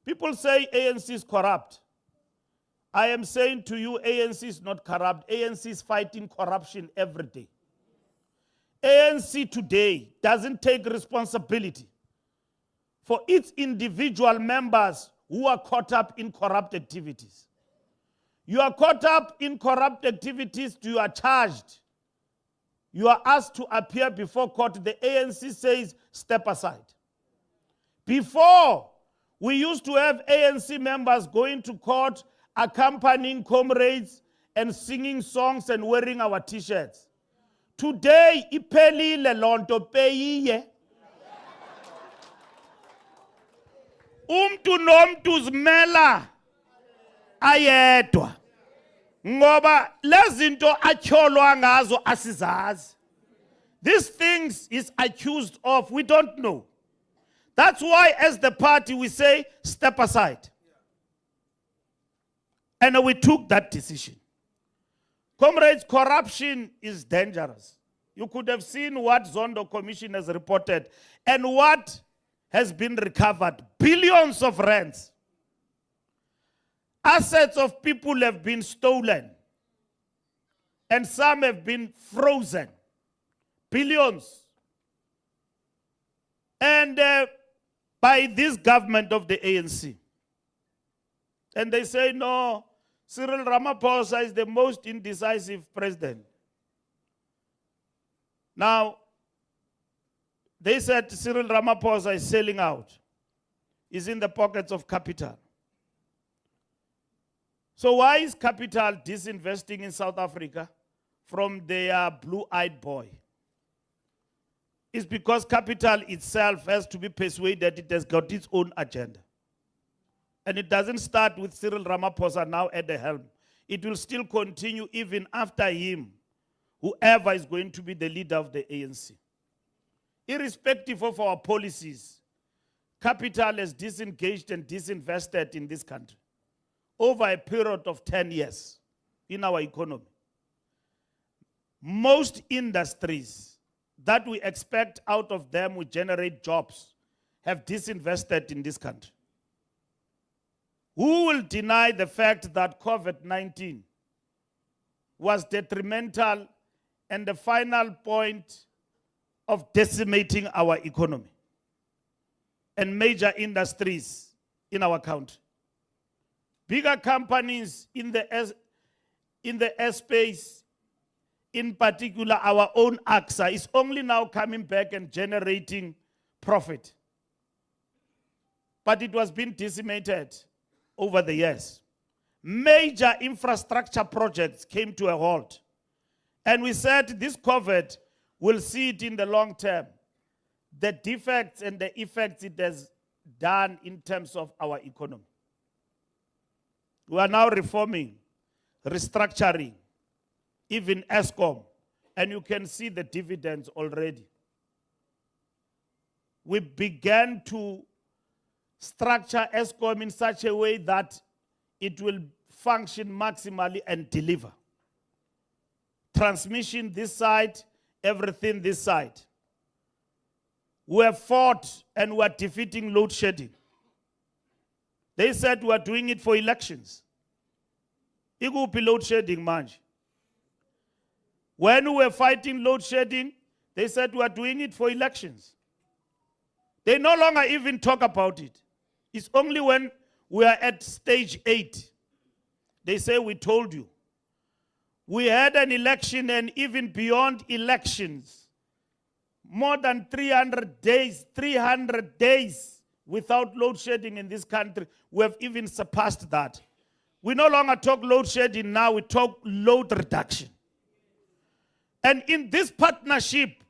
People say ANC is corrupt. I am saying to you, ANC is not corrupt. ANC is fighting corruption every day. ANC today doesn't take responsibility for its individual members who are caught up in corrupt activities. You are caught up in corrupt activities, you are charged. You are asked to appear before court. The ANC says, step aside. Before, we used to have ANC members going to court, accompanying comrades and singing songs and wearing our t-shirts. Today, iphelile lonto peyiye. Umntu nomntu zimela ayedwa. Ngoba lezinto atyholwa ngazo asizazi. These things is accused of, we don't know. That's why as the party we say, step aside. And we took that decision. Comrades, corruption is dangerous. You could have seen what Zondo Commission has reported and what has been recovered. Billions of rands. Assets of people have been stolen. And some have been frozen. Billions. And by this government of the ANC. And they say, no, Cyril Ramaphosa is the most indecisive president. Now, they said Cyril Ramaphosa is selling out. He's in the pockets of capital. So why is capital disinvesting in South Africa from their blue-eyed boy? It's because capital itself has to be persuaded it has got its own agenda. And it doesn't start with Cyril Ramaphosa now at the helm. It will still continue even after him, whoever is going to be the leader of the ANC. Irrespective of our policies, capital has disengaged and disinvested in this country over a period of 10 years in our economy. Most industries that we expect out of them will generate jobs have disinvested in this country. Who will deny the fact that COVID-19 was detrimental and the final point of decimating our economy and major industries in our country? Bigger companies in the airspace, in particular our own AXA, is only now coming back and generating profit. But it was being decimated over the years. Major infrastructure projects came to a halt. And we said this COVID will see it in the long term. The defects and the effects it has done in terms of our economy. We are now reforming, restructuring, even ESCOM, and you can see the dividends already. We began to structure ESCOM in such a way that it will function maximally and deliver. Transmission this side, everything this side. We have fought and we are defeating load shedding. They said we are doing it for elections. Iguphi load shedding manje. When we were fighting load shedding, they said we are doing it for elections. They no longer even talk about it. It's only when we are at stage 8. They say we told you. We had an election and even beyond elections, more than 300 days without load shedding in this country. We have even surpassed that. We no longer talk load shedding now, we talk load reduction. And in this partnership,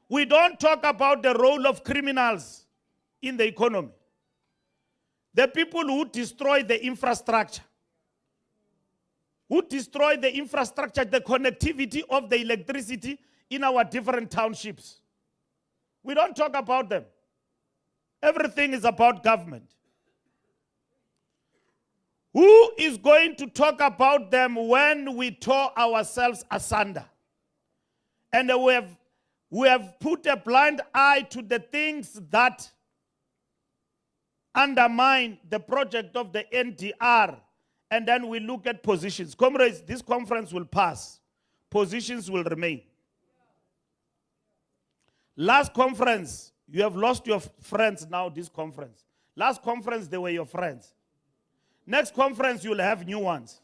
we don't talk about the role of criminals in the economy. The people who destroy the infrastructure, the connectivity of the electricity in our different townships. We don't talk about them. Everything is about government. Who is going to talk about them when we tore ourselves asunder? And we have put a blind eye to the things that undermine the project of the NDR, and then we look at positions. Comrades, this conference will pass. Positions will remain. Last conference, you have lost your friends now, this conference. Last conference, they were your friends. Next conference, you'll have new ones.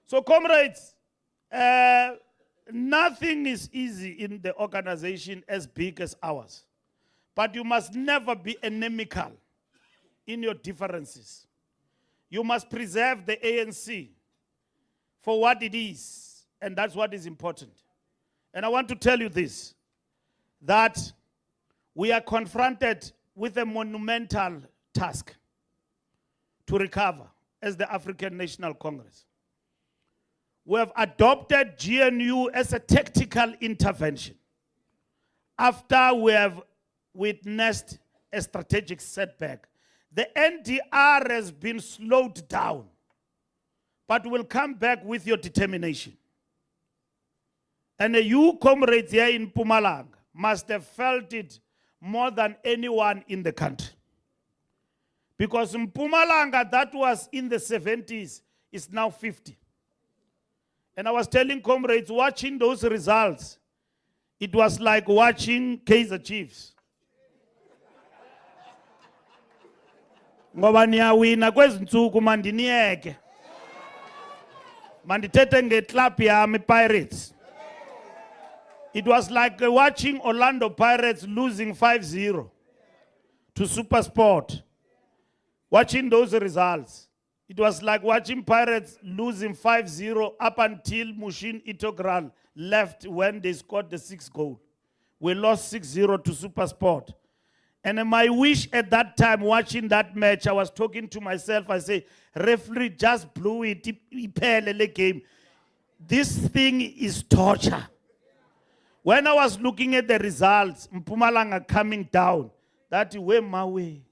So, comrades, nothing is easy in the organization as big as ours. But you must never be inimical in your differences. You must preserve the ANC for what it is, and that's what is important. And I want to tell you this, that we are confronted with a monumental task to recover as the African National Congress. We have adopted GNU as a tactical intervention after we have witnessed a strategic setback. The NDR has been slowed down, but will come back with your determination. And you, comrades here in Mpumalanga, must have felt it more than anyone in the country. Because Mpumalanga, that was in the 70s, is now 50. And I was telling comrades, watching those results, it was like watching Kaizer Chiefs. Ngoba niyawina kwezi ntsuku mandiniyeke. Mandithethe ngeklabhu yami Pirates. It was like watching Orlando Pirates losing 5-0 to SuperSport. Watching those results, it was like watching Pirates losing 5-0 up until Mushin Itogral left when they scored the 6th goal. We lost 6-0 to SuperSport. And my wish at that time, watching that match, I was talking to myself, I say, referee just blew it, game. This thing is torture. When I was looking at the results, Mpumalanga coming down, that way my way.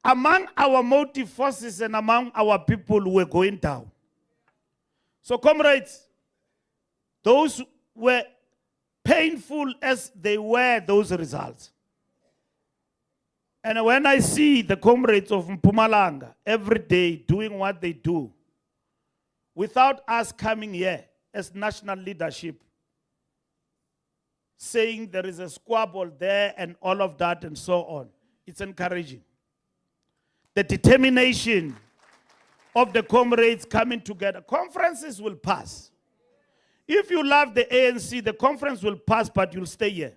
Among our motive forces and among our people who were going down. So comrades, those were painful as they were, those results. And when I see the comrades of Mpumalanga every day doing what they do, without us coming here as national leadership, saying there is a squabble there and all of that and so on, it's encouraging. The determination of the comrades coming together. Conferences will pass. If you love the ANC, the conference will pass, but you'll stay here.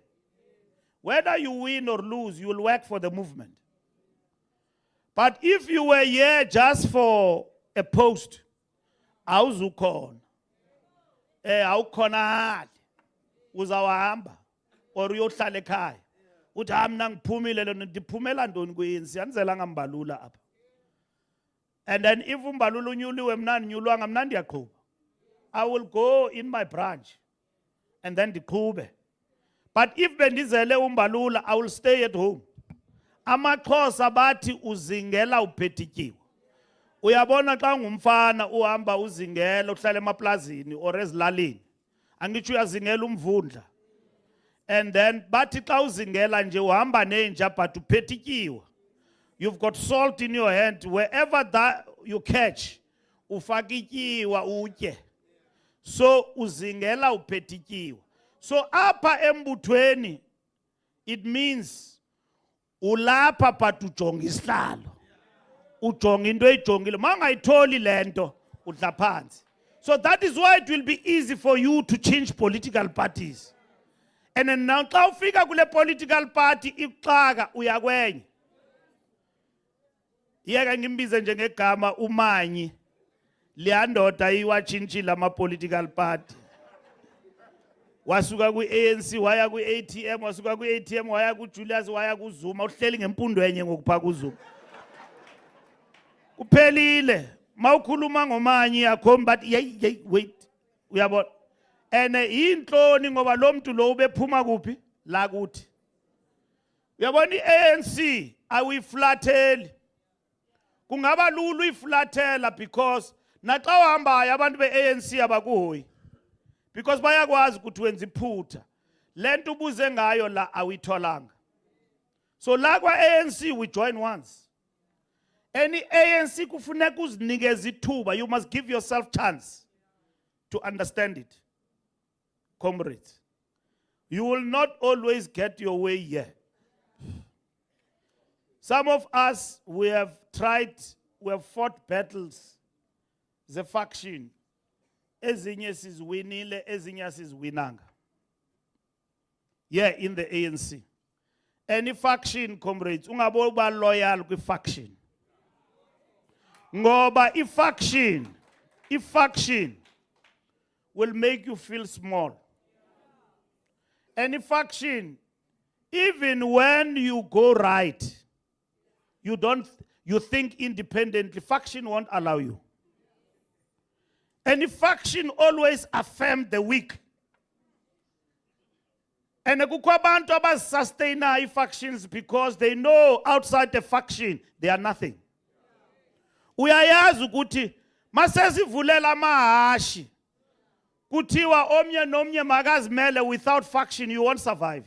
Whether you win or lose, you will work for the movement. But if you were here just for a post, awuzukhona awukhona uzawahamba or uyohlala ekhaya uthi mina ngiphumile lona ndiphumela ndoni kwi-ANC andizelanga Mbalula apha. And then if uMbalula unyuliwe mna ndinyulwanga mna ndiyaqhuba, I will go in my branch and then ndiqhube. But if bendizele uMbalula, I will stay at home. AmaXhosa bathi uzingela uphethityiwe. Uyabona xa ngumfana uhamba uzingela uhlala emaplazini or ezilalini, angitsho uyazingela umvundla. And then bathi xa uzingela nje uhamba nenja but uphethityiwe. You've got salt in your hand. Wherever that you catch, ufaka ityiwa utye. So uzingela uphethityiwe. So apha embuthweni, it means ulapha but ujonga isihlalo. Ujonga into eyijongile. Mangayitholi lento udla phansi. So that is why it will be easy for you to change political parties. And then now xa ufika kule political party ixaka uyakwenye. Yeka ngimbize njengegama uManyi. Liyandoda iwatshintshile ama-political party. Wasuka kwi-ANC waya kwi-ATM, wasuka kwi-ATM waya kuJulius waya kuZuma, uhleli ngempundo enye ngokupha kuZuma. Kuphelile. Mawukhuluma ngoManyi yakhomba bathi hey wait. Uyabona? And inhloni ngoba lo muntu lo ubephuma kuphi? La kuthi. Uyabona i-ANC awuyiflatheli. Kungaba lulu uyiflathela because naxa uhambayo abantu be-ANC abakuhoyi. Because bayakwazi ukuthi wenza iphutha. lento ubuze ngayo la awitholanga. So la kwa ANC we join once. Any ANC kufuneka uzinikeze ithuba, you must give yourself chance to understand it. Comrades, you will not always get your way here. Some of us, we have fought battles. The faction, ezinye sizwinile, ezinye sizwinanga. Yeah, in the ANC. Any faction, comrades, ungaboba loyal kwi faction. Ngoba if faction will make you feel small. Any faction, even when you go right, you think independently, faction won't allow you. Any faction always affirm the weak. And kukho abantu abasustain factions because they know outside the faction they are nothing. Uyayazi ukuthi masesivulela amahashi kuthiwa omnye nomnye makazimele without faction you won't survive.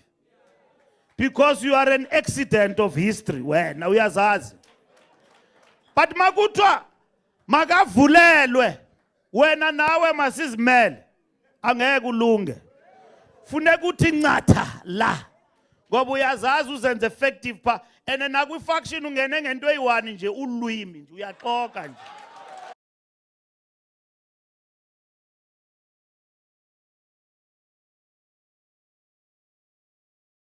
Because you are an accident of history. Wena uyazazi. But makuthiwa makavulelwe wena nawe masizimele angeke ulunge. Funeka uthi ncatha la. Ngoba uyazazi uzenze effective pa and nakwi faction ungene ngento eyi-1 nje ulwimi nje uyaxoka nje.